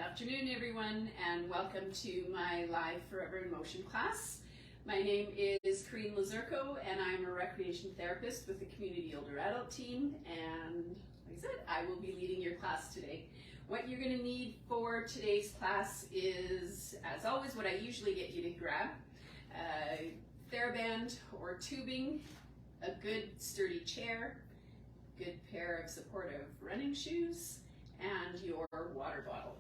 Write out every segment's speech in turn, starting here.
afternoon, everyone, and welcome to my live Forever in Motion class. My name is Kereen and I'm a recreation therapist with the Community Older Adult team, and like I said, I will be leading your class today. What you're going to need for today's class is, as always, what I usually get you to grab: a TheraBand or tubing, a good sturdy chair, good pair of supportive running shoes, and your water bottle.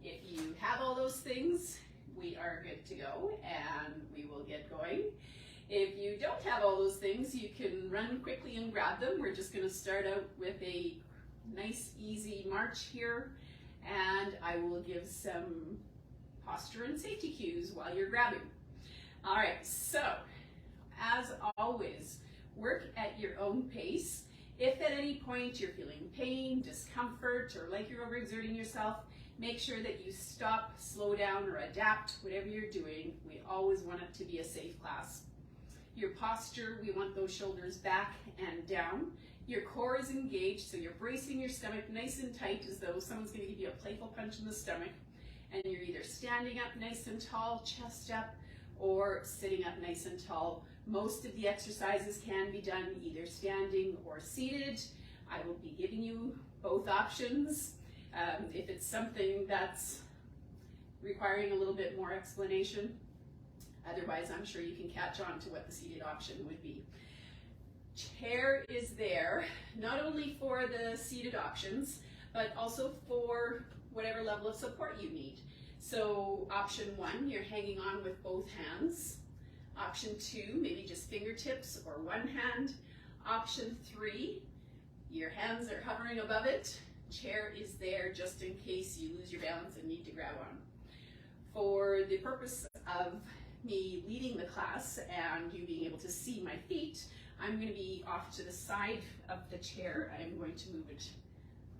If you have all those things, we are good to go and we will get going. If you don't have all those things, you can run quickly and grab them. We're just going to start out with a nice easy march here, and I will give some posture and safety cues while you're grabbing. All right, so as always, work at your own pace. If at any point you're feeling pain, discomfort, or like you're overexerting yourself, make sure that you stop, slow down, or adapt whatever you're doing. We always want it to be a safe class. Your posture, we want those shoulders back and down. Your core is engaged, so you're bracing your stomach nice and tight as though someone's going to give you a playful punch in the stomach. And you're either standing up nice and tall, chest up, or sitting up nice and tall. Most of the exercises can be done either standing or seated. I will be giving you both options. If it's something that's requiring a little bit more explanation, otherwise I'm sure you can catch on to what the seated option would be. Chair is there not only for the seated options, but also for whatever level of support you need. So option 1, you're hanging on with both hands. Option 2, maybe just fingertips or one hand. Option 3, your hands are hovering above it. Chair is there just in case you lose your balance and need to grab on. For the purpose of me leading the class and you being able to see my feet, I'm going to be off to the side of the chair. I'm going to move it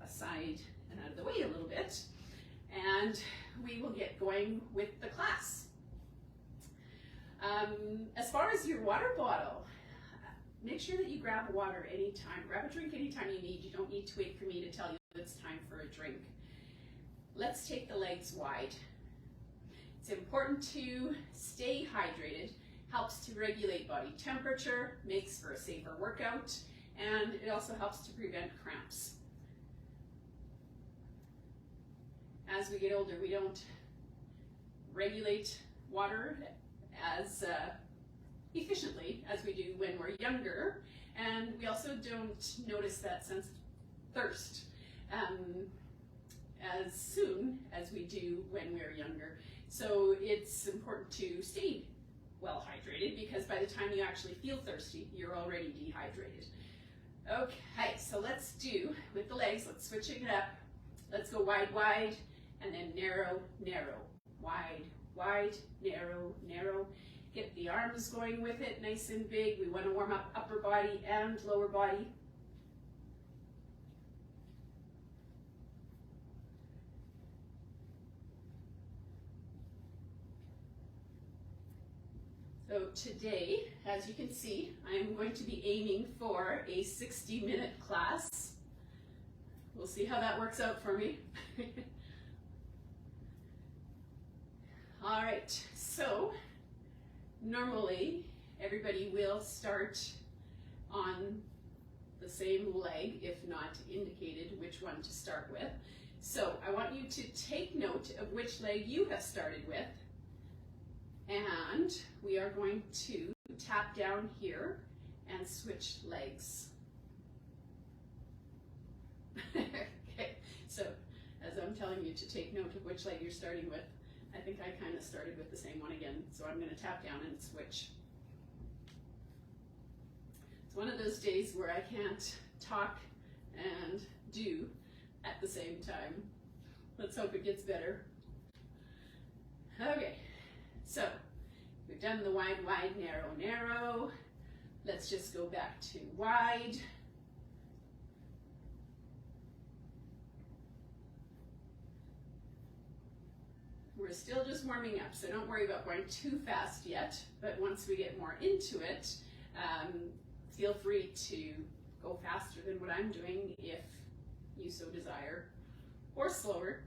aside and out of the way a little bit, and we will get going with the class. As far as your water bottle, make sure that you grab water anytime. Grab a drink anytime you need. You don't need to wait for me to tell you it's time for a drink. Let's take the legs wide. It's important to stay hydrated. Helps to regulate body temperature, makes for a safer workout, and it also helps to prevent cramps. As we get older, we don't regulate water as efficiently as we do when we're younger, and we also don't notice that sense of thirst as soon as we do when we're younger. So it's important to stay well hydrated, because by the time you actually feel thirsty, you're already dehydrated. Okay, so let's do with the legs, let's switch it up. Let's go wide, wide, and then narrow, narrow, wide, wide, narrow, narrow. Get the arms going with it, nice and big. We want to warm up upper body and lower body. So today, as you can see, I'm going to be aiming for a 60-minute class. We'll see how that works out for me. All right, so normally everybody will start on the same leg, if not indicated which one to start with. So I want you to take note of which leg you have started with, and we are going to tap down here and switch legs. Okay, so as I'm telling you to take note of which leg you're starting with, I think I kind of started with the same one again, so I'm going to tap down and switch. It's one of those days where I can't talk and do at the same time. Let's hope it gets better. Okay, so we've done the wide, wide, narrow, narrow. Let's just go back to wide. We're still just warming up, so don't worry about going too fast yet, but once we get more into it, feel free to go faster than what I'm doing if you so desire, or slower.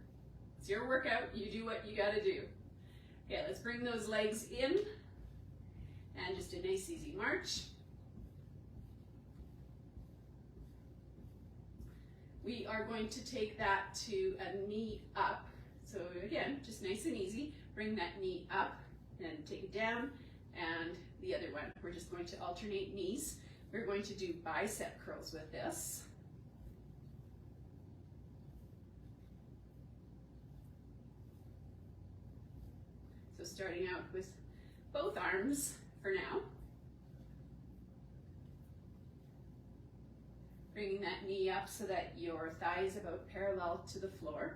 It's your workout, you do what you gotta do. Okay, let's bring those legs in and just a nice easy march. We are going to take that to a knee up. So again, just nice and easy. Bring that knee up and take it down, and the other one. We're just going to alternate knees. We're going to do bicep curls with this. So starting out with both arms for now. Bringing that knee up so that your thigh is about parallel to the floor.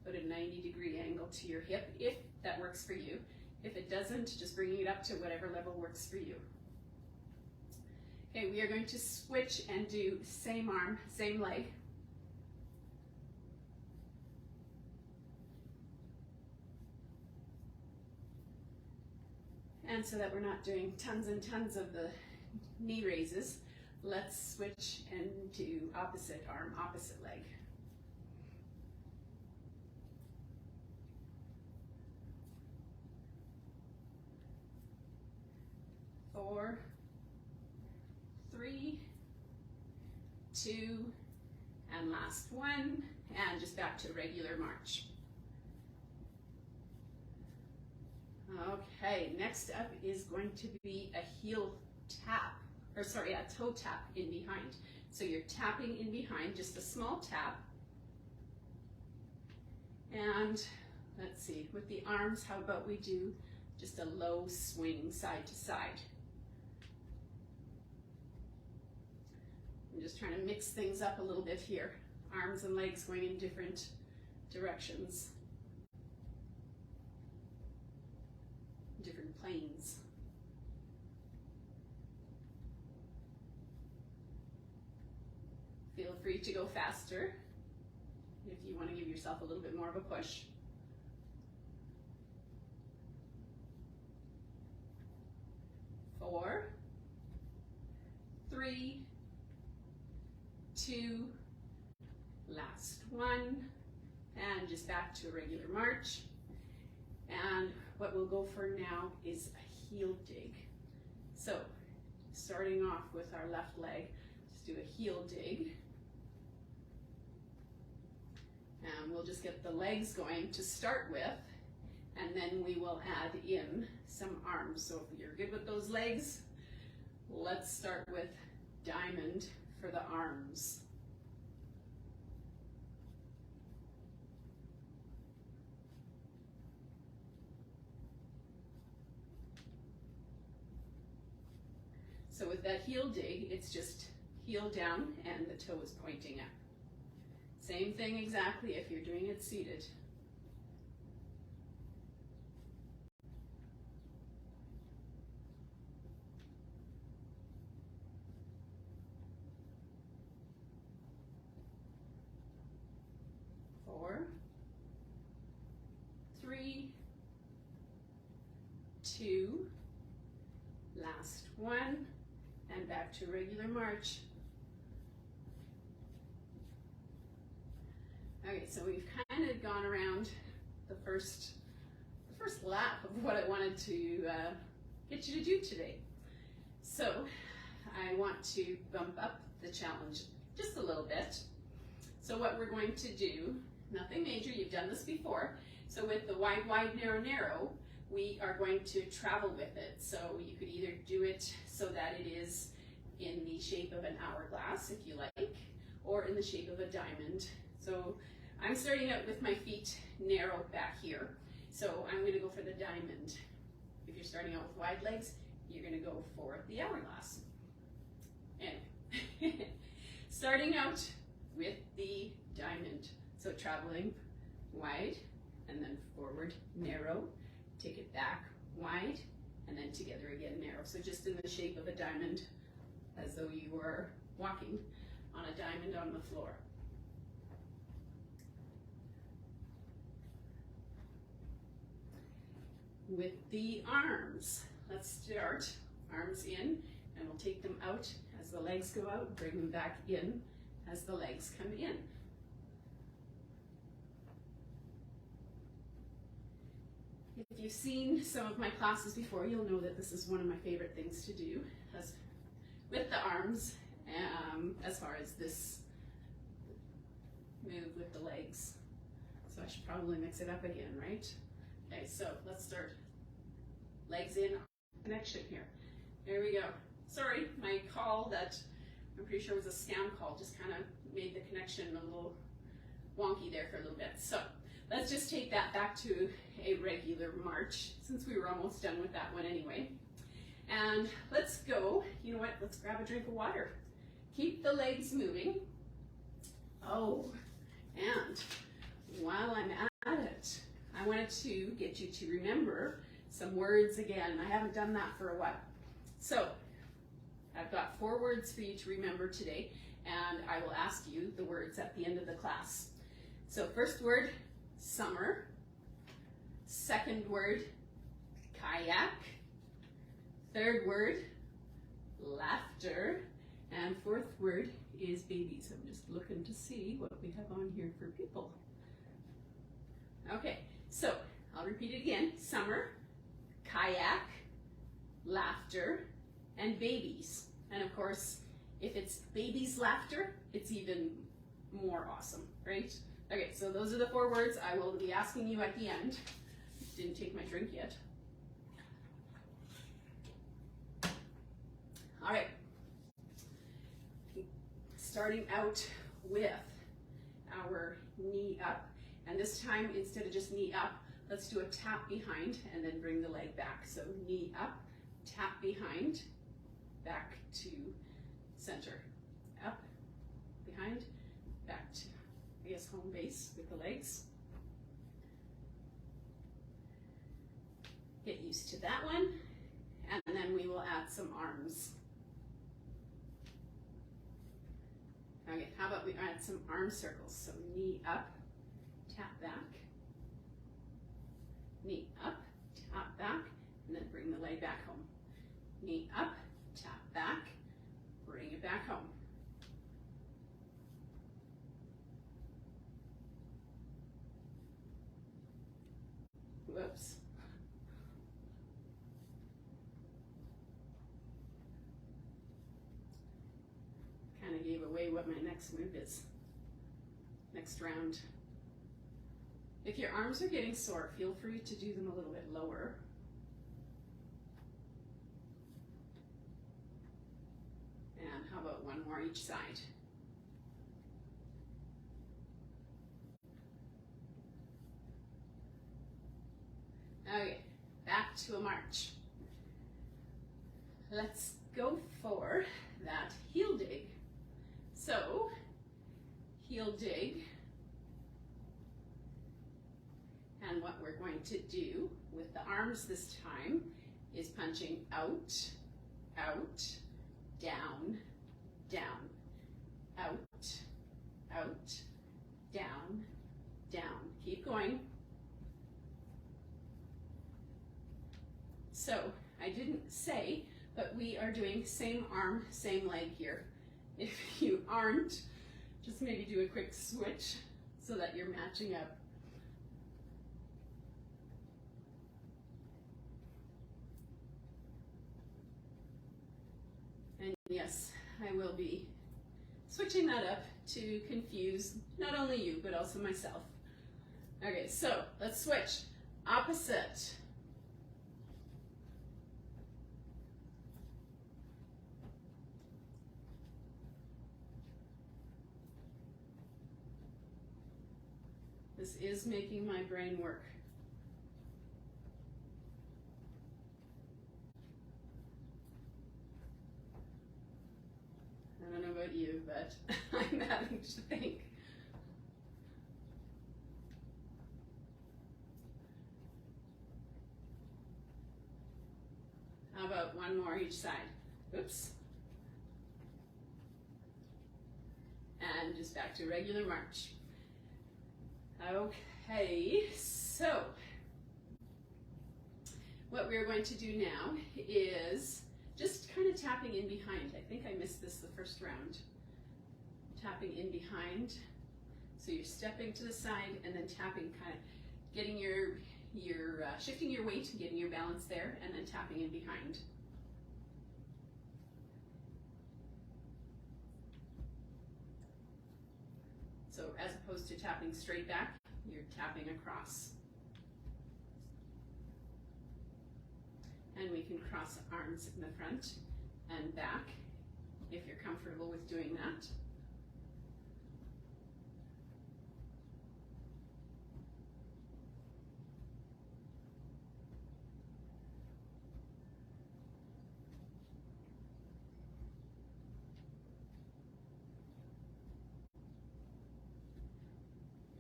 Put a 90-degree angle to your hip if that works for you. If it doesn't, just bringing it up to whatever level works for you. Okay, we are going to switch and do same arm, same leg. And so that we're not doing tons and tons of the knee raises, let's switch and do opposite arm, opposite leg. Four, 3, 2, and last one, and just back to regular march. Okay, next up is going to be a heel tap, or sorry, a toe tap in behind. So you're tapping in behind, just a small tap. And let's see, with the arms, how about we do just a low swing side to side. I'm just trying to mix things up a little bit here. Arms and legs going in different directions. Different planes. Feel free to go faster if you want to give yourself a little bit more of a push. Four, 3, 2, last one, and just back to a regular march. And what we'll go for now is a heel dig. So starting off with our left leg, just do a heel dig. And we'll just get the legs going to start with, and then we will add in some arms. So if you're good with those legs, let's start with diamond for the arms. So with that heel dig, it's just heel down and the toe is pointing up. Same thing exactly if you're doing it seated. Four, 3, 2, last one, and back to regular march. Okay, so we've kind of gone around the first lap of what I wanted to get you to do today. So I want to bump up the challenge just a little bit. So what we're going to do, nothing major, you've done this before. So with the wide, wide, narrow, narrow, we are going to travel with it. So you could either do it so that it is in the shape of an hourglass, if you like, or in the shape of a diamond. So I'm starting out with my feet narrow back here. So I'm going to go for the diamond. If you're starting out with wide legs, you're going to go for the hourglass. Anyway, starting out with the diamond. So traveling wide and then forward, narrow, take it back, wide, and then together again, narrow. So just in the shape of a diamond, as though you were walking on a diamond on the floor. With the arms, let's start arms in, and we'll take them out as the legs go out, bring them back in as the legs come in. if you've seen some of my classes before, you'll know that this is one of my favorite things to do with the arms, as far as this move with the legs. So I should probably mix it up again, right? Okay, so let's start. Legs in, connection here. There we go. Sorry, my call that I'm pretty sure was a scam call just kind of made the connection a little wonky there for a little bit. So let's just take that back to a regular march, since we were almost done with that one anyway. And let's go, you know what, let's grab a drink of water. Keep the legs moving. Oh, and while I'm at it, I wanted to get you to remember some words again. I haven't done that for a while. So I've got 4 words for you to remember today, and I will ask you the words at the end of the class. So first word, summer. Second word, kayak. Third word, laughter. And 4th word is babies. I'm just looking to see what we have on here for people. Okay, so I'll repeat it again. Summer, kayak, laughter, and babies. And of course, if it's babies' laughter, it's even more awesome, right? Okay, so those are the 4 words I will be asking you at the end. Didn't take my drink yet. All right. Starting out with our knee up. And this time, instead of just knee up, let's do a tap behind and then bring the leg back. So knee up, tap behind, back to center. Up, behind, back to, I guess, home base with the legs. Get used to that one. And then we will add some arms. Okay, how about we add some arm circles? So knee up, tap back, knee up, tap back, and then bring the leg back home. Knee up, tap back, bring it back home. Whoops. Kind of gave away what my next move is. Next round. If your arms are getting sore, feel free to do them a little bit lower. And how about one more each side? Okay, back to a march. Let's go for that heel dig. So, heel dig, and what we're going to do with the arms this time is punching out, out, down, down, out, out, down, down. Keep going. So, I didn't say, but we are doing same arm, same leg here. If you aren't, just maybe do a quick switch so that you're matching up. And yes, I will be switching that up to confuse not only you, but also myself. Okay, so let's switch. Opposite. This is making my brain work. I don't know about you, but I'm having to think. How about one more each side? Oops. And just back to regular march. Okay, so what we're going to do now is just kind of tapping in behind. I think I missed this the first round. Tapping in behind. So you're stepping to the side and then tapping, kind of getting your you're shifting your weight, getting your balance there, and then tapping in behind. So as opposed to tapping straight back, you're tapping across. And we can cross arms in the front and back if you're comfortable with doing that.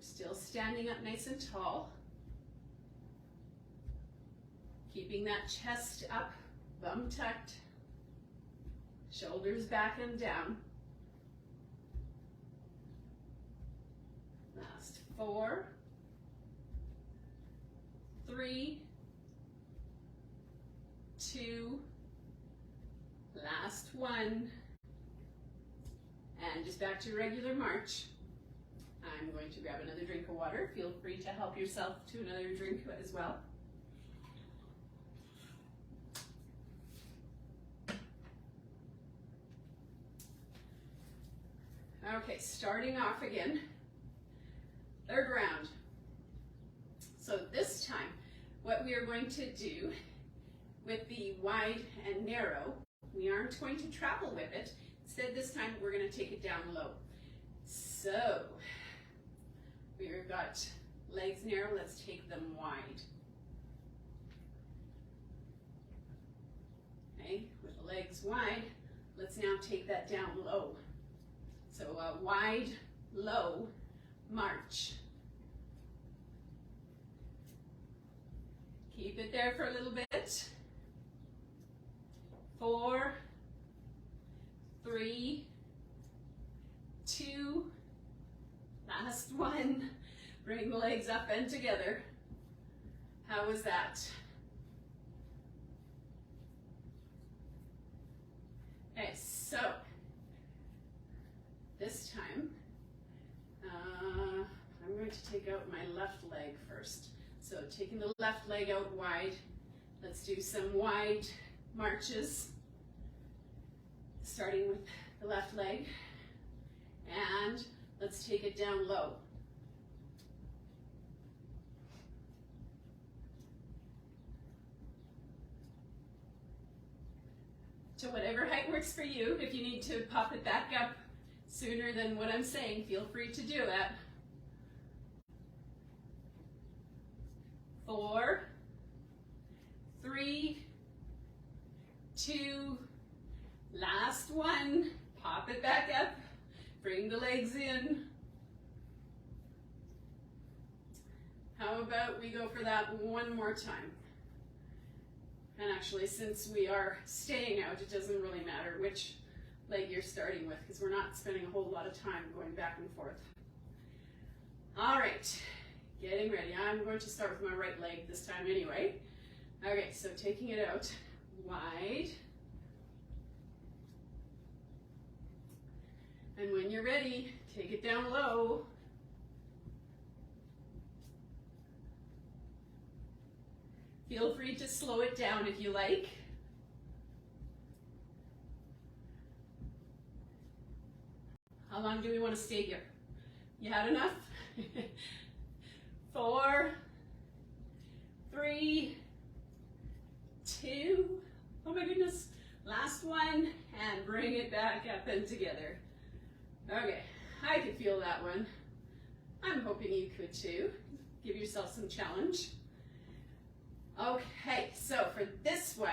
Still standing up nice and tall. Keeping that chest up, bum tucked, shoulders back and down. Last 4, 3, 2, last 1, and just back to regular march. I'm going to grab another drink of water. Feel free to help yourself to another drink as well. Okay, starting off again, third round. So this time, what we are going to do with the wide and narrow, we aren't going to travel with it. Instead, this time, we're going to take it down low. So, we've got legs narrow, let's take them wide. Okay, with the legs wide, let's now take that down low. So a wide, low march. Keep it there for a little bit. 4, 3, 2, last 1. Bring the legs up and together. How was that? Okay, so this time, I'm going to take out my left leg first. So taking the left leg out wide, let's do some wide marches, starting with the left leg, and let's take it down low. To whatever height works for you. If you need to pop it back up sooner than what I'm saying, feel free to do it. 4, 3, 2, last 1. Pop it back up. Bring the legs in. How about we go for that one more time? And actually, since we are staying out, it doesn't really matter which leg you're starting with, because we're not spending a whole lot of time going back and forth. All right, getting ready. I'm going to start with my right leg this time anyway. Okay, so taking it out wide. And when you're ready, take it down low. Feel free to slow it down if you like. How long do we want to stay here? You had enough? 4, 3, 2, oh my goodness, last 1, and bring it back up and together. Okay, I could feel that one. I'm hoping you could too. Give yourself some challenge. Okay, so for this one,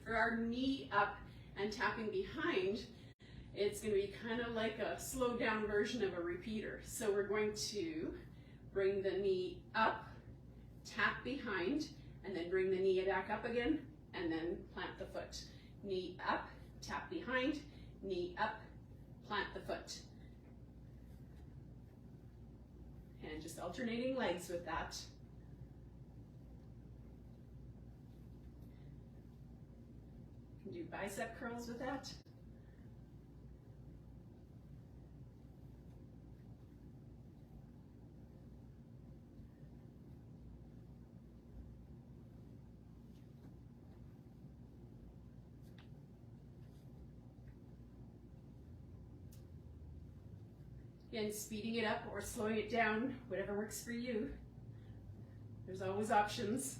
for our knee up and tapping behind, it's going to be kind of like a slowed down version of a repeater. So we're going to bring the knee up, tap behind, and then bring the knee back up again, and then plant the foot. Knee up, tap behind, knee up, plant the foot. And just alternating legs with that. You can do bicep curls with that. Again, speeding it up or slowing it down, whatever works for you. There's always options.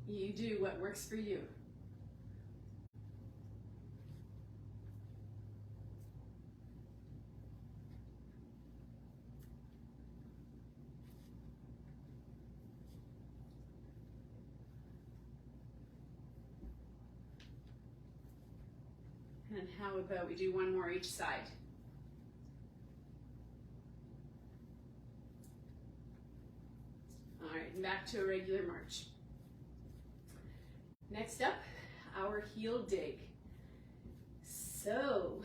You do what works for you. And how about we do one more each side? All right, and back to a regular march. Next up, our heel dig. So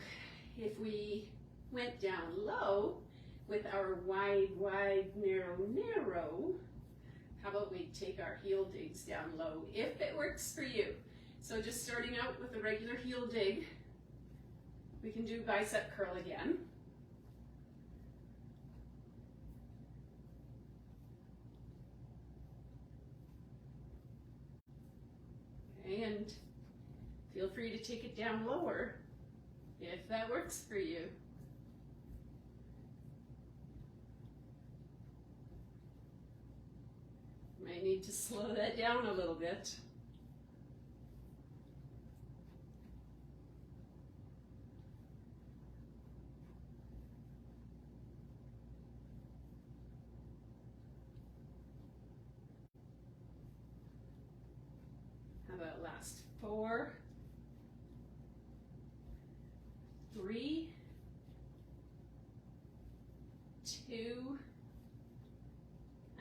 if we went down low with our wide, wide, narrow, narrow, how about we take our heel digs down low if it works for you? So just starting out with a regular heel dig, we can do bicep curl again. Okay, and feel free to take it down lower if that works for you. Might need to slow that down a little bit. How about last 4, 3, 2,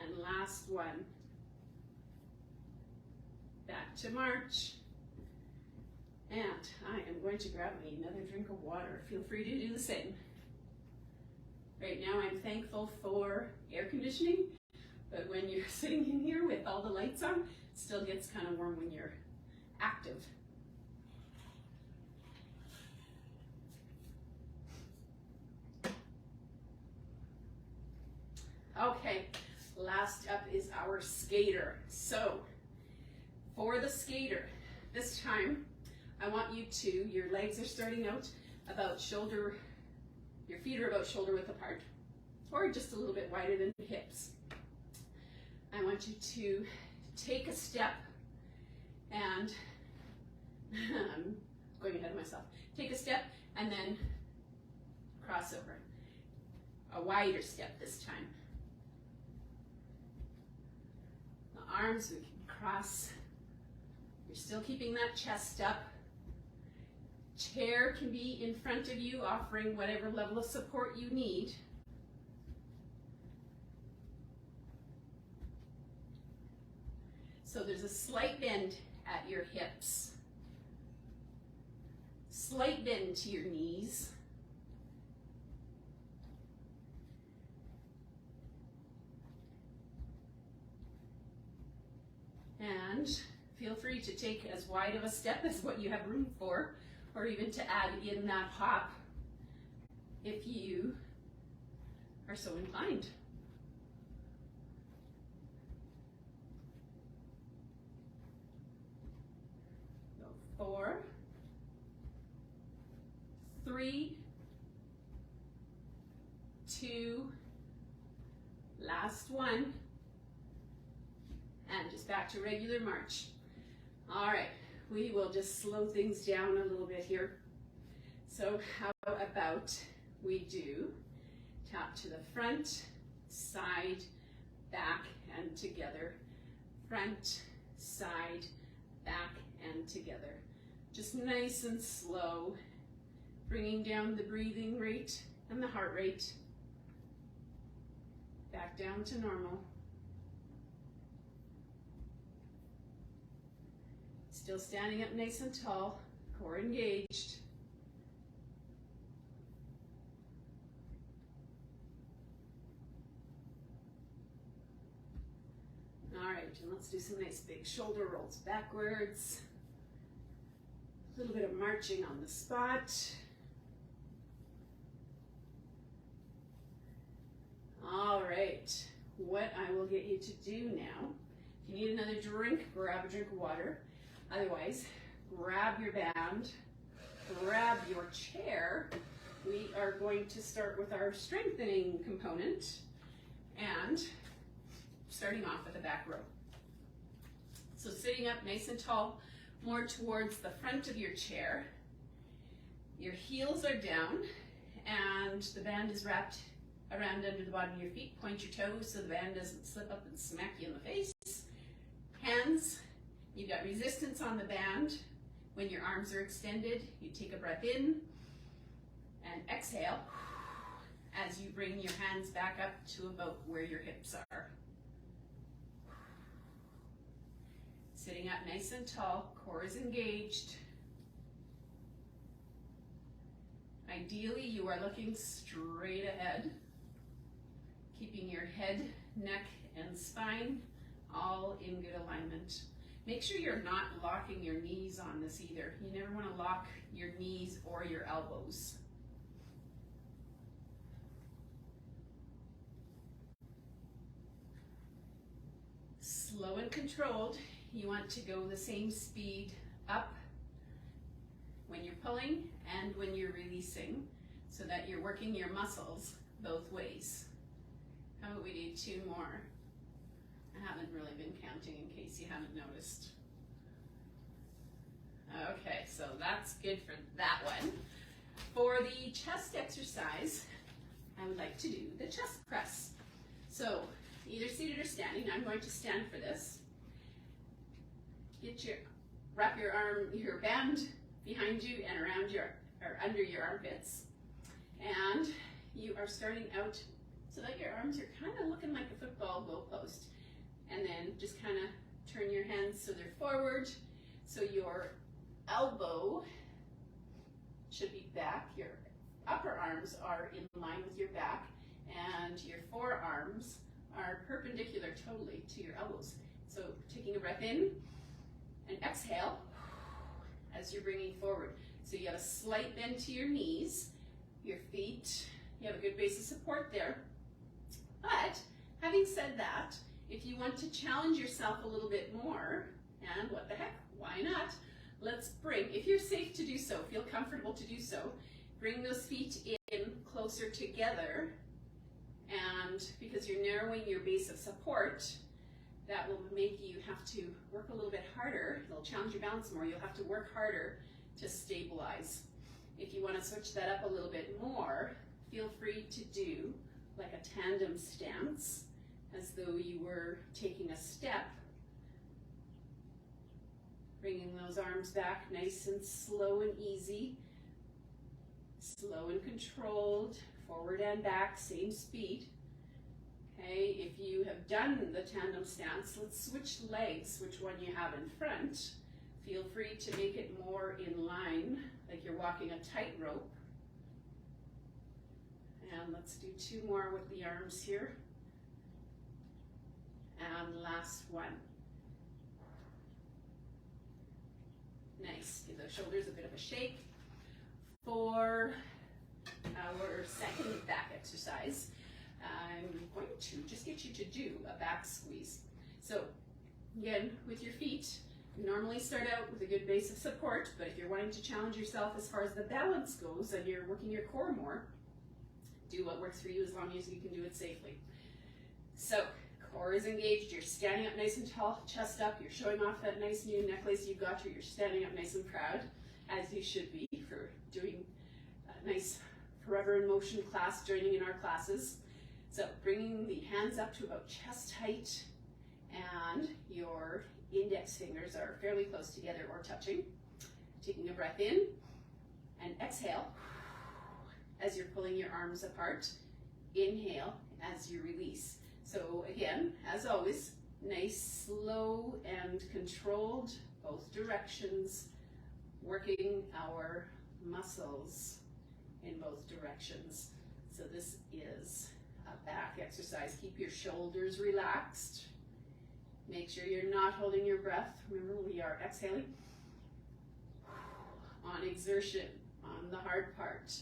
and last 1. Back to march. And I am going to grab me another drink of water. Feel free to do the same. Right now I'm thankful for air conditioning, but when you're sitting in here with all the lights on, it still gets kind of warm when you're active. Okay, last up is our skater. So for the skater, this time I want you to, your legs are starting out about shoulder, your feet are about shoulder width apart, or just a little bit wider than the hips. I want you to take a step and, I'm going ahead of myself, take a step and then cross over. A wider step this time. The arms, we can cross. You're still keeping that chest up. Chair can be in front of you, offering whatever level of support you need. So there's a slight bend at your hips, slight bend to your knees. And feel free to take as wide of a step as what you have room for, or even to add in that hop if you are so inclined. So 4, 3, 2, last 1, and just back to regular march. All right, we will just slow things down a little bit here. So how about we do tap to the front, side, back, and together. Front, side, back, and together. Just nice and slow, bringing down the breathing rate and the heart rate. Back down to normal. Still standing up nice and tall, core engaged. All right, and let's do some nice big shoulder rolls backwards. A little bit of marching on the spot. All right, what I will get you to do now, if you need another drink, grab a drink of water. Otherwise, grab your band, grab your chair, we are going to start with our strengthening component and starting off with the back row. So sitting up nice and tall, more towards the front of your chair. Your heels are down and the band is wrapped around under the bottom of your feet. Point your toes so the band doesn't slip up and smack you in the face. Hands, you've got resistance on the band. When your arms are extended, you take a breath in and exhale as you bring your hands back up to about where your hips are. Sitting up nice and tall, core is engaged. Ideally, you are looking straight ahead, keeping your head, neck, and spine all in good alignment. Make sure you're not locking your knees on this either. You never want to lock your knees or your elbows. Slow and controlled. You want to go the same speed up when you're pulling and when you're releasing, so that you're working your muscles both ways. How about we do 2 more? I haven't really been counting in case you haven't noticed. Okay, so that's good for that one. For the chest exercise, I would like to do the chest press. So either seated or standing. I'm going to stand for this. Wrap your band behind you and around or under your armpits. And you are starting out so that your arms are kind of looking like a football goalpost. And then just kind of turn your hands so they're forward. So your elbow should be back. Your upper arms are in line with your back, and your forearms are perpendicular totally to your elbows. So taking a breath in and exhale as you're bringing forward. So you have a slight bend to your knees, your feet, you have a good base of support there. But having said that, if you want to challenge yourself a little bit more, and what the heck, why not? Let's bring, if you're safe to do so, feel comfortable to do so, bring those feet in closer together, and because you're narrowing your base of support, that will make you have to work a little bit harder. It'll challenge your balance more. You'll have to work harder to stabilize. If you want to switch that up a little bit more, feel free to do like a tandem stance, as though you were taking a step. Bringing those arms back nice and slow and easy. Slow and controlled, forward and back, same speed. Okay, if you have done the tandem stance, let's switch legs, which one you have in front. Feel free to make it more in line, like you're walking a tightrope. And let's do 2 more with the arms here. And last one. Nice, give those shoulders a bit of a shake. For our second back exercise, I'm going to just get you to do a back squeeze. So again, with your feet, you normally start out with a good base of support, but if you're wanting to challenge yourself as far as the balance goes and you're working your core more, do what works for you as long as you can do it safely. So core is engaged, you're standing up nice and tall, chest up, you're showing off that nice new necklace you've got, you're standing up nice and proud, as you should be for doing a nice Forever in Motion class, joining in our classes. So bringing the hands up to about chest height, and your index fingers are fairly close together or touching. Taking a breath in and exhale as you're pulling your arms apart. Inhale as you release. So again, as always, nice, slow and controlled, both directions, working our muscles in both directions. So this is a back exercise. Keep your shoulders relaxed. Make sure you're not holding your breath. Remember, we are exhaling on exertion, on the hard part.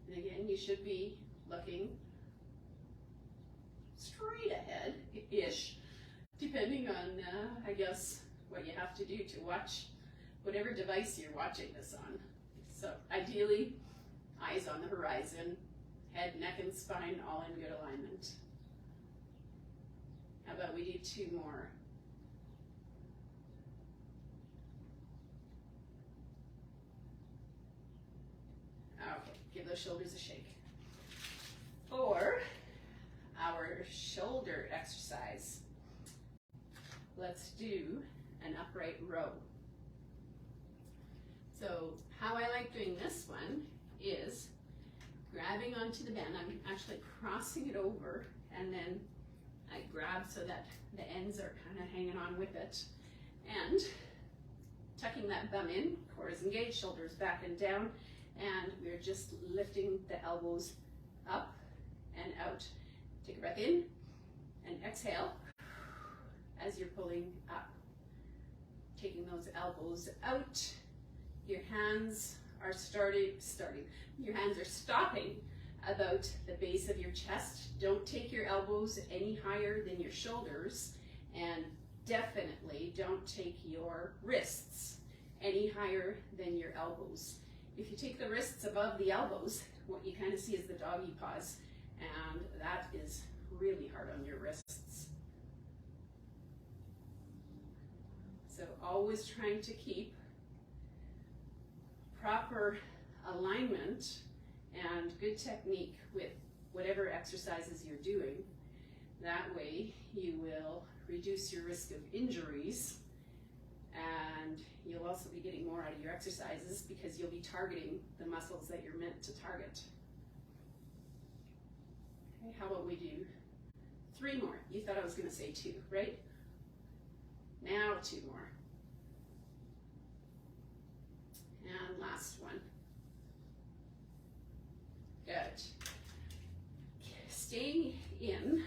And again, you should be looking straight ahead-ish, depending on, I guess, what you have to do to watch whatever device you're watching this on. So ideally, eyes on the horizon, head, neck, and spine all in good alignment. How about we do 2 more? Okay, give those shoulders a shake. For our shoulder exercise, let's do an upright row. So how I like doing this one is grabbing onto the band. I'm actually crossing it over, and then I grab so that the ends are kind of hanging on with it, and tucking that bum in, core is engaged, shoulders back and down, and we're just lifting the elbows up and out. Take a breath in and exhale as you're pulling up. Taking those elbows out. Your hands are your hands are stopping about the base of your chest. Don't take your elbows any higher than your shoulders, and definitely don't take your wrists any higher than your elbows. If you take the wrists above the elbows, what you kind of see is the doggy paws, and that is really hard on your wrists. So always trying to keep proper alignment and good technique with whatever exercises you're doing. That way you will reduce your risk of injuries, and you'll also be getting more out of your exercises because you'll be targeting the muscles that you're meant to target. Okay, how about we do 3 more? You thought I was going to say 2, right? Now 2 more. And last one. Good. Staying in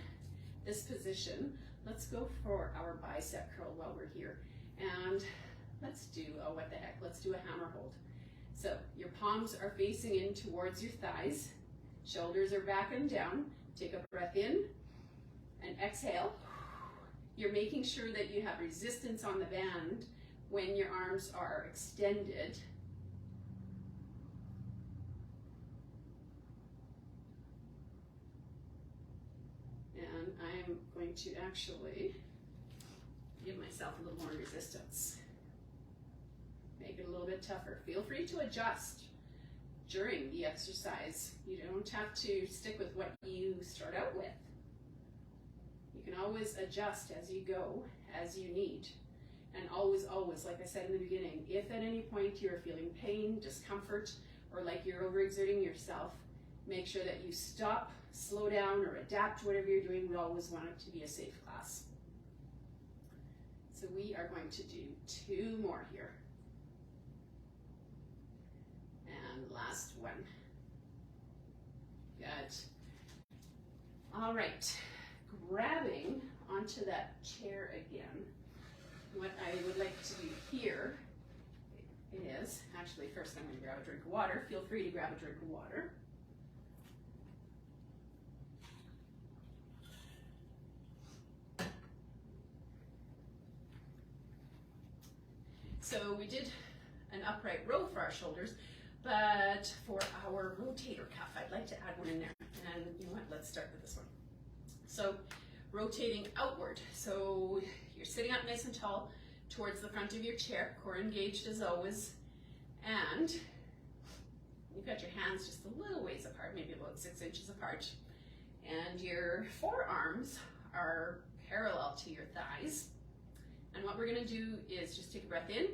this position, let's go for our bicep curl while we're here. And let's do, oh what the heck, let's do a hammer hold. So your palms are facing in towards your thighs, shoulders are back and down. Take a breath in and exhale. You're making sure that you have resistance on the band when your arms are extended. And I'm going to actually give myself a little more resistance. Make it a little bit tougher. Feel free to adjust during the exercise. You don't have to stick with what you start out with. You can always adjust as you go, as you need. And always, always, like I said in the beginning, if at any point you're feeling pain, discomfort, or like you're overexerting yourself, make sure that you stop, slow down, or adapt to whatever you're doing. We always want it to be a safe class. So we are going to do 2 more here. And last one. Good. All right, grabbing onto that chair again. What I would like to do here is, actually first I'm going to grab a drink of water. Feel free to grab a drink of water. So we did an upright row for our shoulders, but for our rotator cuff, I'd like to add one in there. And you know what, let's start with this one. So rotating outward. So you're sitting up nice and tall towards the front of your chair, core engaged as always, and you've got your hands just a little ways apart, maybe about 6 inches apart, and your forearms are parallel to your thighs. And what we're going to do is just take a breath in,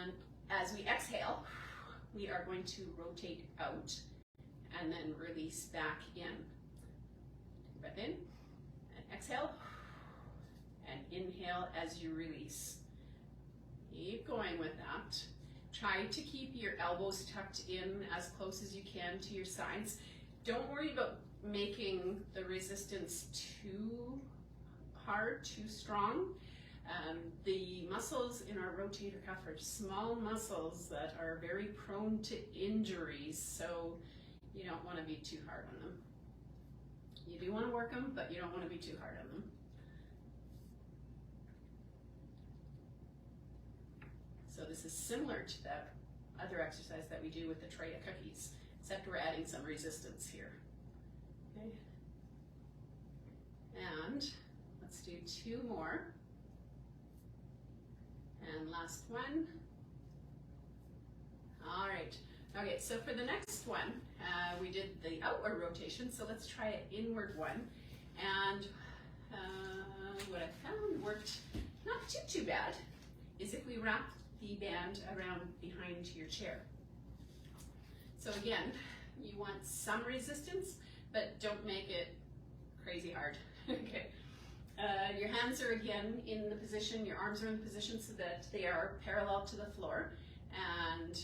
and as we exhale, we are going to rotate out and then release back in. Take a breath in and exhale, and inhale as you release. Keep going with that. Try to keep your elbows tucked in as close as you can to your sides. Don't worry about making the resistance too hard, too strong. The muscles in our rotator cuff are small muscles that are very prone to injuries, so you don't want to be too hard on them. You do want to work them, but you don't want to be too hard on them. So this is similar to that other exercise that we do with the tray of cookies, except we're adding some resistance here. Okay. And let's do 2 more. And last one. All right. Okay, so for the next one, we did the outward rotation, so let's try an inward one. And what I found worked not too bad is if we wrap the band around behind your chair. So again, you want some resistance, but don't make it crazy hard. Okay. Your hands are again in the position, your arms are in the position so that they are parallel to the floor. And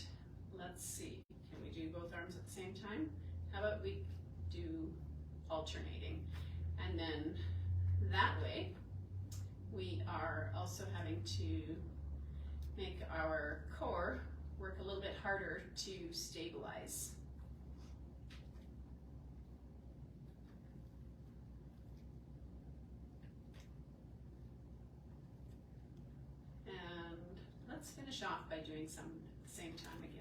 let's see, can we do both arms at the same time? How about we do alternating? And then that way, we are also having to make our core work a little bit harder to stabilize. And let's finish off by doing some at the same time again.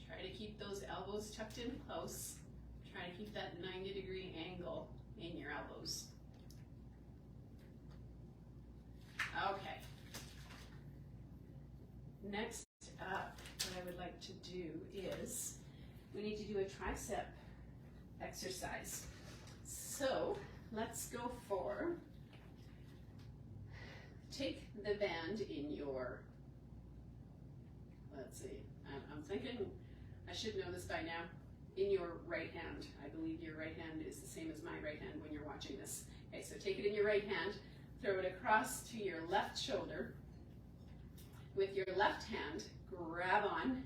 Try to keep those elbows tucked in close. Try to keep that 90-degree angle in your elbows. Okay. Next up, what I would like to do is, we need to do a tricep exercise. So let's go for, take the band in your, let's see, I'm thinking, I should know this by now, in your right hand. I believe your right hand is the same as my right hand when you're watching this. Okay, so take it in your right hand, throw it across to your left shoulder. With your left hand, grab on,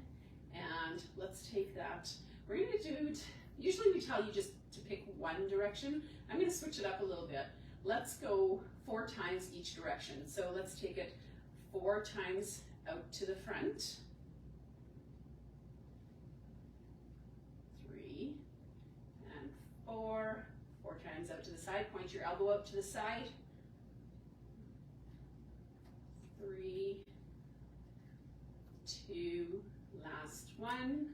and let's take that. We're going to do, usually we tell you just to pick one direction. I'm going to switch it up a little bit. Let's go 4 times each direction. So let's take it 4 times out to the front. 3 and 4. 4 times out to the side. Point your elbow out to the side. 3, 2, last one.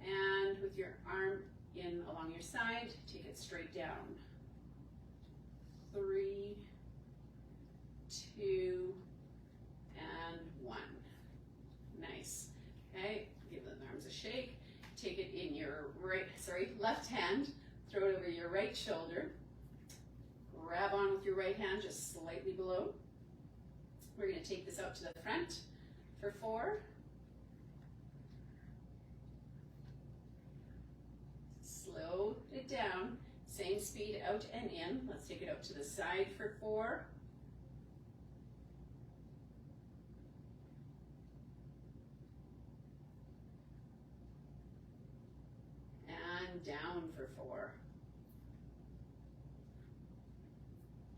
And with your arm in along your side, take it straight down. 3, 2, and 1. Nice. Okay, give the arms a shake. Take it in your left hand, throw it over your right shoulder. Grab on with your right hand just slightly below. We're going to take this out to the front for 4. Slow it down. Same speed out and in. Let's take it out to the side for 4. And down for 4.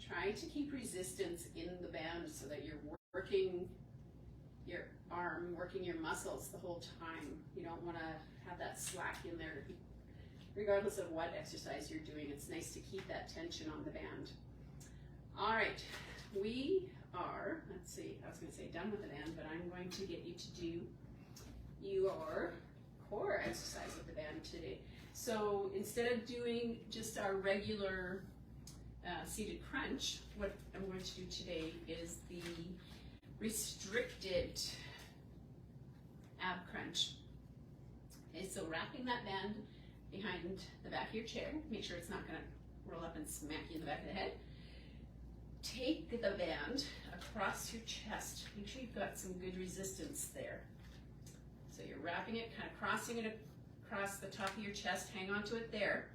Try to keep resistance in the band so that you're working your arm, working your muscles the whole time. You don't want to have that slack in there. Regardless of what exercise you're doing, it's nice to keep that tension on the band. All right, we are, let's see, I was going to say done with the band, but I'm going to get you to do your core exercise with the band today. So instead of doing just our regular seated crunch, what I'm going to do today is the restricted ab crunch. Okay, so wrapping that band behind the back of your chair, make sure it's not going to roll up and smack you in the back of the head. Take the band across your chest. Make sure you've got some good resistance there. So you're wrapping it, kind of crossing it across the top of your chest, hang on to it there.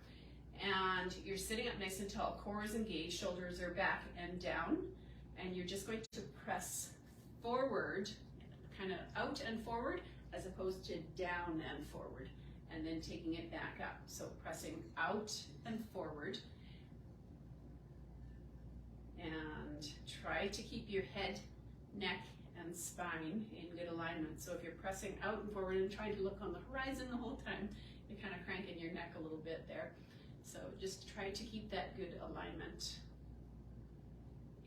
And you're sitting up nice and tall, core is engaged, shoulders are back and down. And you're just going to press forward, kind of out and forward, as opposed to down and forward. And then taking it back up. So pressing out and forward. And try to keep your head, neck, and spine in good alignment. So if you're pressing out and forward and trying to look on the horizon the whole time, you're kind of cranking your neck a little bit there. So just try to keep that good alignment.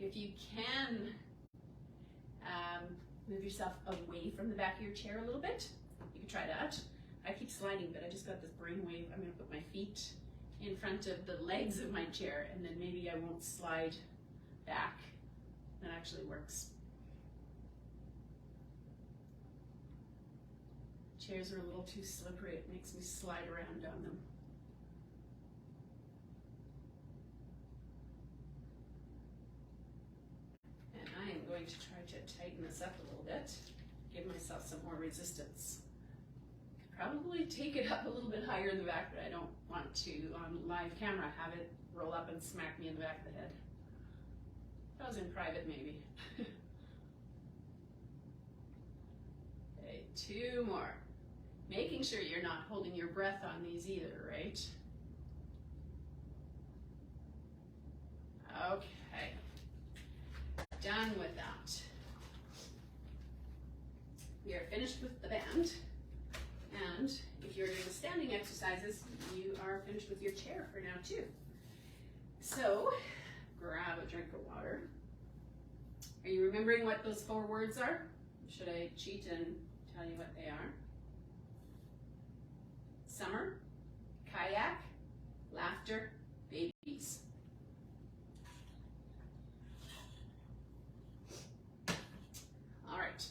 If you can, move yourself away from the back of your chair a little bit. You can try that. I keep sliding, but I just got this brainwave. I'm going to put my feet in front of the legs of my chair, and then maybe I won't slide back. That actually works. Chairs are a little too slippery. It makes me slide around on them. And I am going to try to tighten this up a little bit, give myself some more resistance. Probably take it up a little bit higher in the back, but I don't want to, on live camera, have it roll up and smack me in the back of the head. If I was in private, maybe. Okay, 2 more. Making sure you're not holding your breath on these either, right? Okay, done with that. We are finished with the band. And if you're doing standing exercises, you are finished with your chair for now too. So, grab a drink of water. Are you remembering what those 4 words are? Should I cheat and tell you what they are? Summer, kayak, laughter, babies. All right.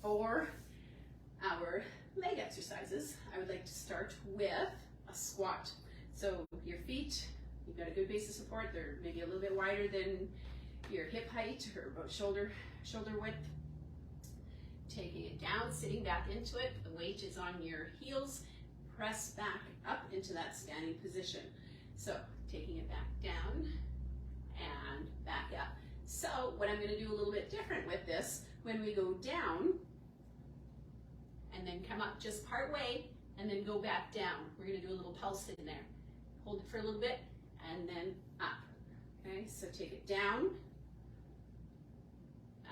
For our leg exercises, I would like to start with a squat. So your feet, you've got a good base of support. They're maybe a little bit wider than your hip height or about shoulder width. Taking it down, sitting back into it. The weight is on your heels. Press back up into that standing position. So taking it back down and back up. So what I'm going to do a little bit different with this, when we go down and then come up just part way and then go back down, we're going to do a little pulse in there. Hold it for a little bit and then up. Okay, so take it down,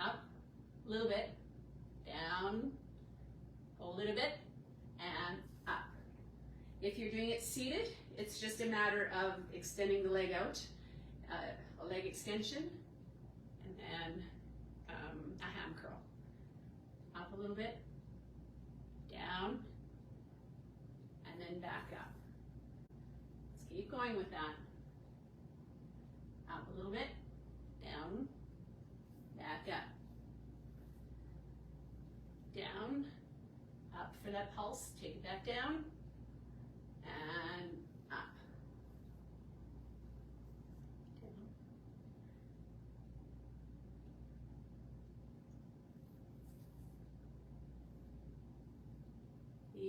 up, a little bit, down, hold it a bit, and up. If you're doing it seated, it's just a matter of extending the leg out, a leg extension, and then a ham curl. Up a little bit, down, and then back up. Let's keep going with that. Up a little bit, down, back up. Down, up for that pulse, take it back down, and up. Down.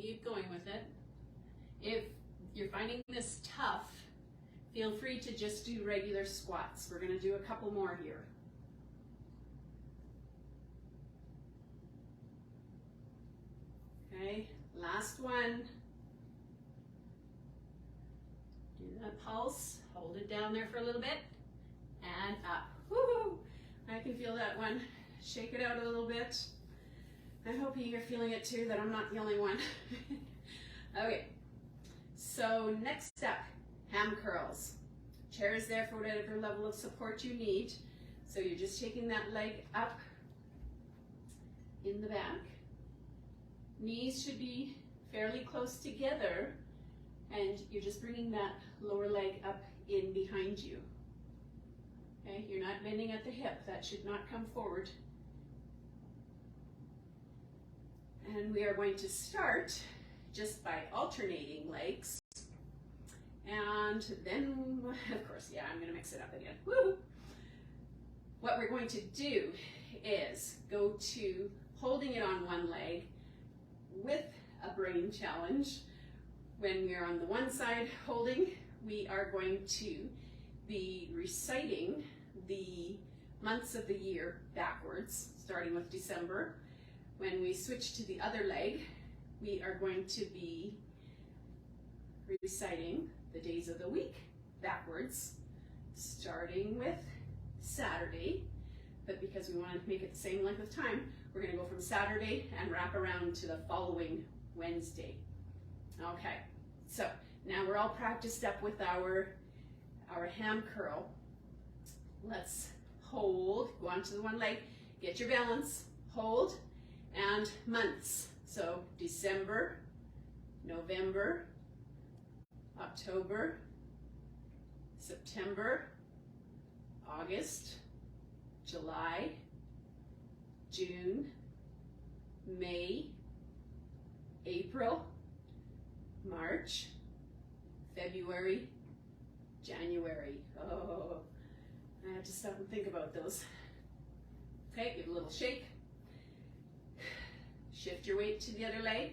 Keep going with it. If you're finding this tough, feel free to just do regular squats. We're going to do a couple more here. Okay, last one. Do that pulse, hold it down there for a little bit, and up. Woo-hoo! I can feel that one. Shake it out a little bit. I hope you're feeling it too, that I'm not the only one. Okay, so next up, ham curls. Chair is there for whatever level of support you need. So you're just taking that leg up in the back. Knees should be fairly close together, and you're just bringing that lower leg up in behind you. Okay, you're not bending at the hip. That should not come forward. And we are going to start just by alternating legs. And then, of course, yeah, I'm going to mix it up again. Woo! What we're going to do is go to holding it on one leg with a brain challenge. When we're on the one side holding, we are going to be reciting the months of the year backwards, starting with December. When we switch to the other leg, we are going to be reciting the days of the week backwards, starting with Saturday. but because we want to make it the same length of time, we're going to go from Saturday and wrap around to the following Wednesday. Okay, so now we're all practiced up with our ham curl. Let's hold, go onto the one leg, get your balance, hold, and months. So December, November, October, September, August, July, June, May, April, March, February, January. Oh, I have to stop and think about those. Okay, give a little shake. Shift your weight to the other leg.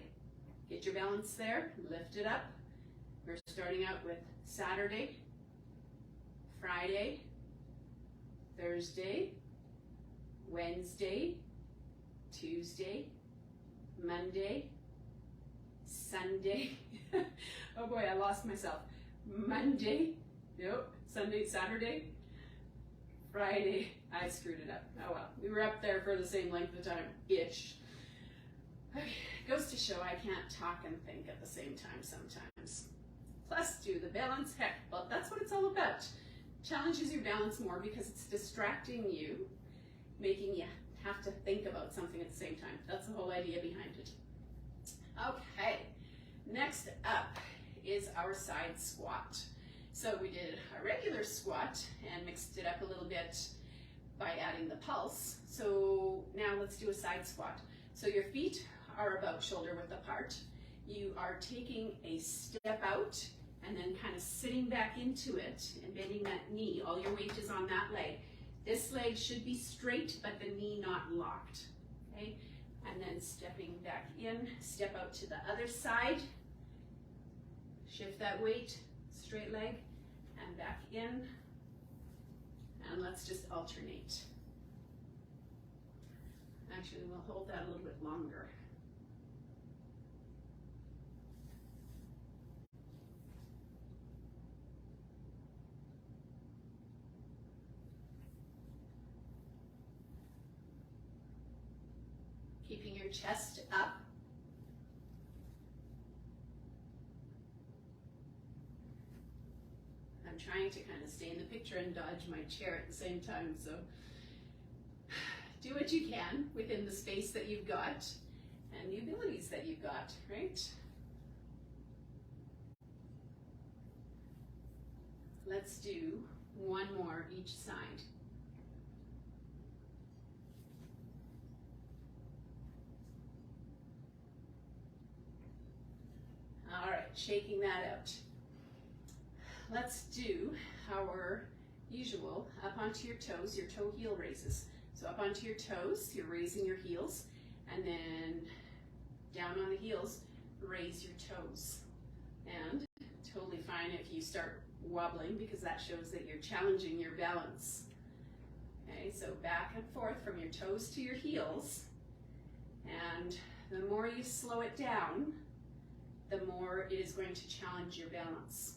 Get your balance there, lift it up. We're starting out with Saturday, Friday, Thursday, Wednesday, Tuesday, Monday, Sunday. Oh boy, I lost myself. Monday, nope, Sunday, Saturday, Friday. I screwed it up. Oh well, we were up there for the same length of time-ish. Okay, goes to show I can't talk and think at the same time sometimes. Plus do the balance. Heck, well, that's what it's all about. Challenges your balance more because it's distracting you, making you have to think about something at the same time. That's the whole idea behind it. Okay, next up is our side squat. So we did a regular squat and mixed it up a little bit by adding the pulse. So now let's do a side squat. So your feet are about shoulder width apart. You are taking a step out and then kind of sitting back into it and bending that knee. All your weight is on that leg. This leg should be straight, but the knee not locked, okay? And then stepping back in, step out to the other side, shift that weight, straight leg, and back in, and let's just alternate. Actually, we'll hold that a little bit longer. Keeping your chest up. I'm trying to kind of stay in the picture and dodge my chair at the same time, so do what you can within the space that you've got and the abilities that you've got, right? Let's do one more each side. All right, shaking that out. Let's do our usual up onto your toes, your toe heel raises. So up onto your toes, you're raising your heels, and then down on the heels, raise your toes. And totally fine if you start wobbling because that shows that you're challenging your balance. Okay, so back and forth from your toes to your heels, and the more you slow it down, the more it is going to challenge your balance.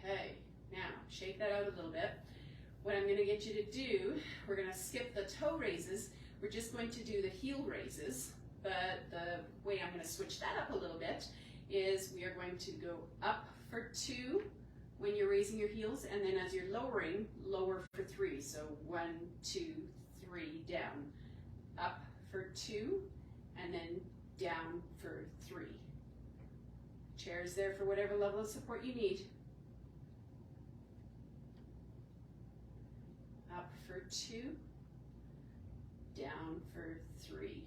Okay, now shake that out a little bit. What I'm going to get you to do, we're going to skip the toe raises. We're just going to do the heel raises, but the way I'm going to switch that up a little bit is we are going to go up for 2 when you're raising your heels, and then as you're lowering, lower for 3. So 1, 2, 3, down. Up for 2, and then down for 3. Chair's there for whatever level of support you need. Up for 2, down for 3.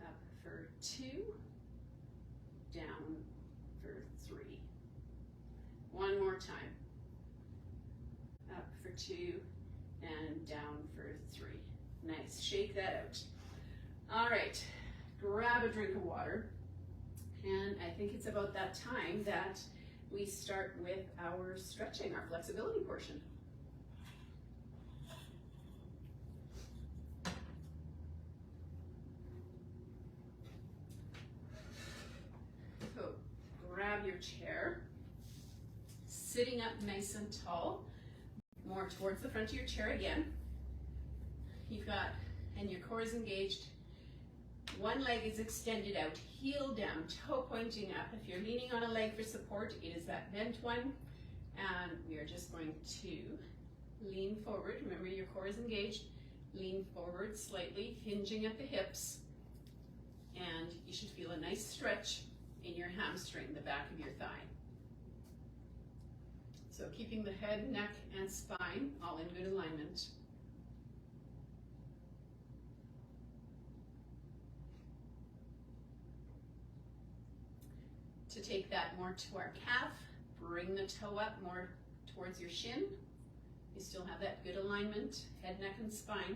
Up for 2, down for 3. One more time. Up for 2 and down for 3. Nice, shake that out. All right, grab a drink of water. And I think it's about that time that we start with our stretching, our flexibility portion. So grab your chair, sitting up nice and tall, more towards the front of your chair again. You've got, and your core is engaged. One leg is extended out, heel down, toe pointing up. If you're leaning on a leg for support, it is that bent one. And we are just going to lean forward. Remember, your core is engaged. Lean forward slightly, hinging at the hips. And you should feel a nice stretch in your hamstring, the back of your thigh. So keeping the head, neck, and spine all in good alignment. To take that more to our calf, bring the toe up more towards your shin. You still have that good alignment, head, neck, and spine.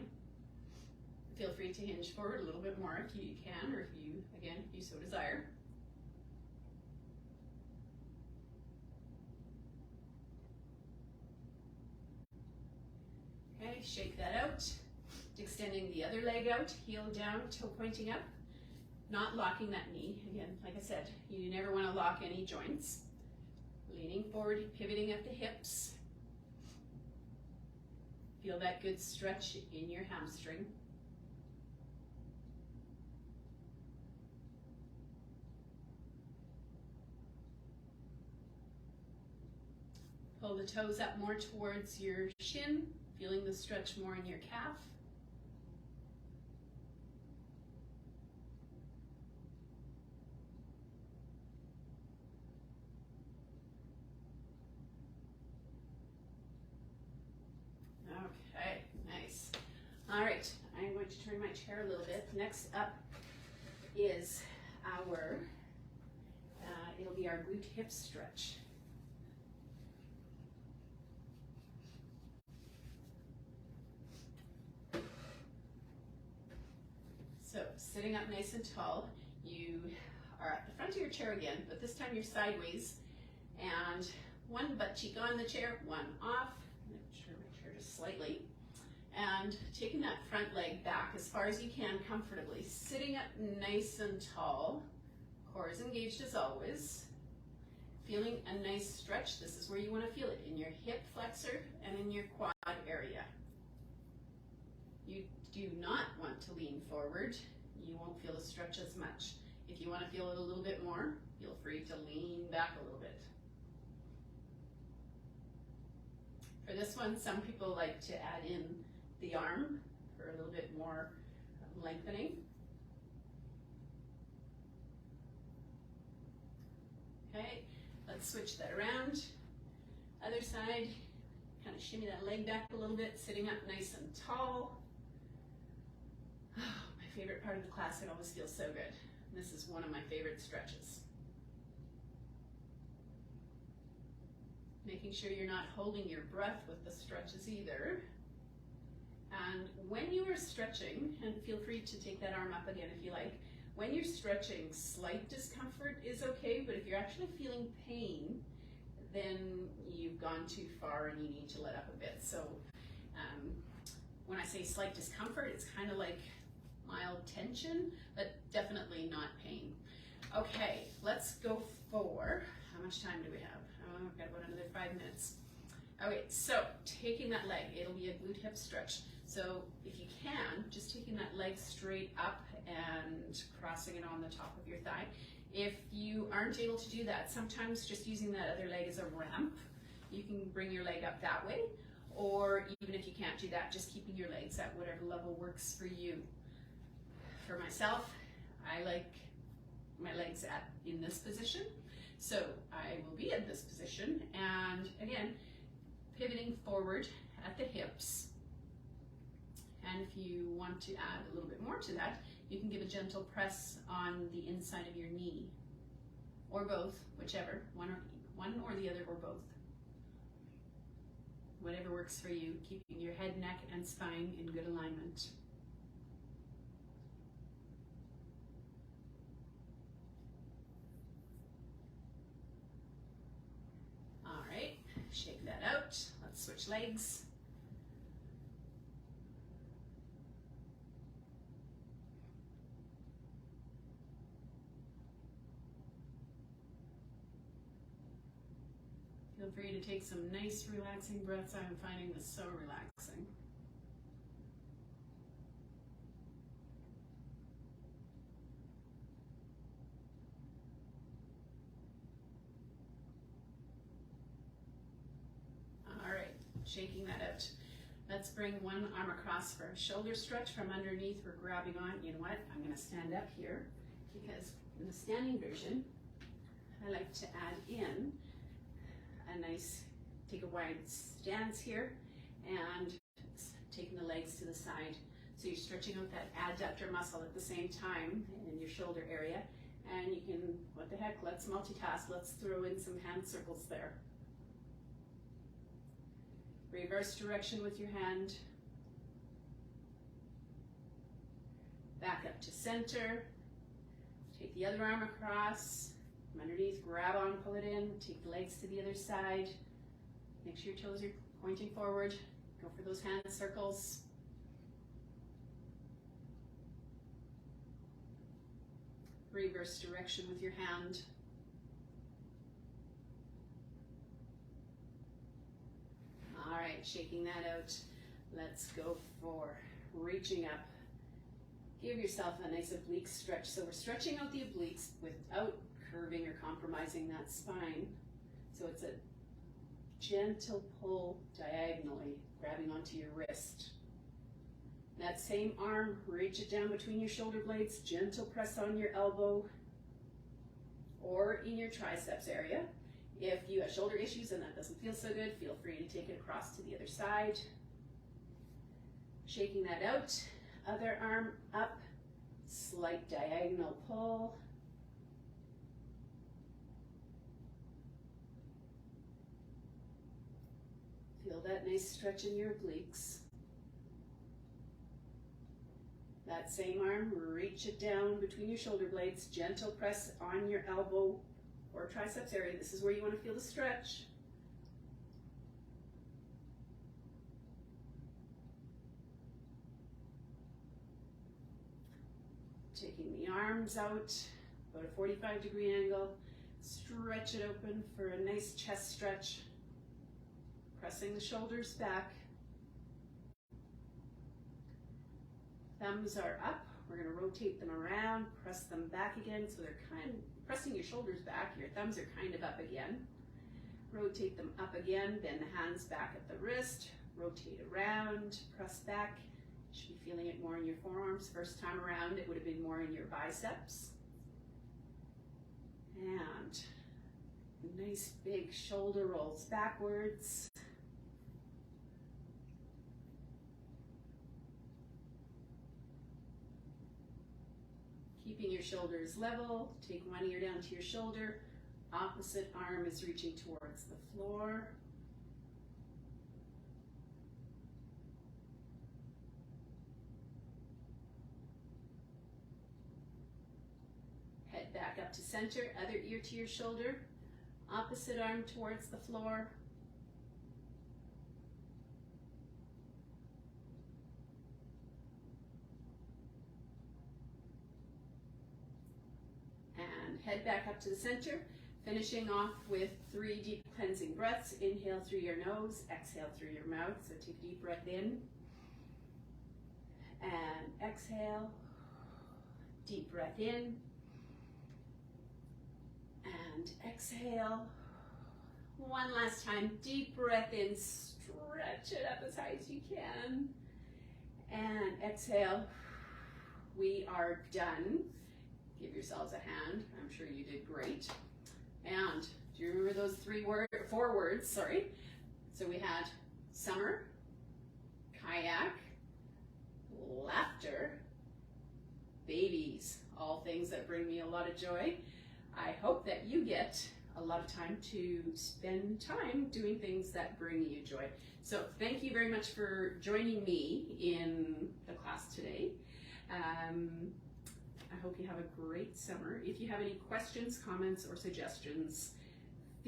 Feel free to hinge forward a little bit more if you can, or if you, again, if you so desire. Okay, shake that out. Extending the other leg out, heel down, toe pointing up. Not locking that knee. Again, like I said, you never want to lock any joints. Leaning forward, pivoting at the hips. Feel that good stretch in your hamstring. Pull the toes up more towards your shin, feeling the stretch more in your calf. Okay, nice. All right, I'm going to turn my chair a little bit. Next up is our, it'll be our glute hip stretch. So sitting up nice and tall, you are at the front of your chair again, but this time you're sideways, and one butt cheek on the chair, one off. Turn my chair just slightly, and taking that front leg back as far as you can comfortably, sitting up nice and tall, core is engaged as always, feeling a nice stretch. This is where you want to feel it, in your hip flexor and in your quad area. You do not want to lean forward. You won't feel the stretch as much. If you want to feel it a little bit more, feel free to lean back a little bit. For this one, some people like to add in the arm for a little bit more lengthening. Okay, let's switch that around. Other side, kind of shimmy that leg back a little bit, sitting up nice and tall. Oh, my favorite part of the class, it always feels so good. This is one of my favorite stretches. Making sure you're not holding your breath with the stretches either. And when you are stretching, and feel free to take that arm up again if you like, when you're stretching, slight discomfort is okay, but if you're actually feeling pain, then you've gone too far and you need to let up a bit. So when I say slight discomfort, it's kind of like mild tension, but definitely not pain. Okay, let's go for, how much time do we have? Oh, I've got about another 5 minutes. Okay, so taking that leg, it'll be a glute hip stretch. So if you can, just taking that leg straight up and crossing it on the top of your thigh. If you aren't able to do that, sometimes just using that other leg as a ramp, you can bring your leg up that way, or even if you can't do that, just keeping your legs at whatever level works for you. For myself, I like my legs in this position, so I will be in this position, and again, pivoting forward at the hips. And if you want to add a little bit more to that, you can give a gentle press on the inside of your knee, or both, whichever, one or the other, or both. Whatever works for you, keeping your head, neck, and spine in good alignment. legs. Feel free to take some nice relaxing breaths. I'm finding this so relaxing. All right, shaking that out. Let's bring one arm across for a shoulder stretch from underneath. We're grabbing on. You know what? I'm going to stand up here because in the standing version, I like to add in a nice, take a wide stance here and taking the legs to the side. So you're stretching out that adductor muscle at the same time in your shoulder area. And you can, what the heck, let's multitask. Let's throw in some hand circles there. Reverse direction with your hand. Back up to center. Take the other arm across. From underneath, grab on, pull it in. Take the legs to the other side. Make sure your toes are pointing forward. Go for those hand circles. Reverse direction with your hand. All right, shaking that out. Let's go for reaching up. Give yourself a nice oblique stretch. So we're stretching out the obliques without curving or compromising that spine. So it's a gentle pull diagonally, grabbing onto your wrist. That same arm, reach it down between your shoulder blades, gentle press on your elbow or in your triceps area. If you have shoulder issues and that doesn't feel so good, feel free to take it across to the other side. Shaking that out, other arm up, slight diagonal pull. Feel that nice stretch in your obliques. That same arm, reach it down between your shoulder blades, gentle press on your elbow or triceps area. This is where you want to feel the stretch. Taking the arms out, about a 45-degree angle, stretch it open for a nice chest stretch. Pressing the shoulders back. Thumbs are up. We're going to rotate them around, press them back again. So they're kind of pressing your shoulders back. Your thumbs are kind of up again. Rotate them up again. Bend the hands back at the wrist. Rotate around, press back. You should be feeling it more in your forearms. First time around, it would have been more in your biceps. And nice big shoulder rolls backwards. Keeping your shoulders level, take one ear down to your shoulder, opposite arm is reaching towards the floor. Head back up to center, other ear to your shoulder, opposite arm towards the floor. Head back up to the center, finishing off with 3 deep cleansing breaths. Inhale through your nose, exhale through your mouth. So take a deep breath in and exhale. Deep breath in and exhale. One last time, deep breath in, stretch it up as high as you can. And exhale. We are done. Give yourselves a hand. I'm sure you did great. And do you remember those 4 words? Sorry. So we had summer, kayak, laughter, babies, all things that bring me a lot of joy. I hope that you get a lot of time to spend time doing things that bring you joy. So thank you very much for joining me in the class today. I hope you have a great summer. If you have any questions, comments, or suggestions,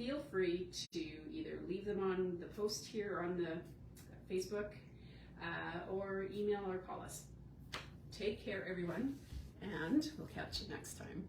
feel free to either leave them on the post here or on the Facebook, or email or call us. Take care, everyone, and we'll catch you next time.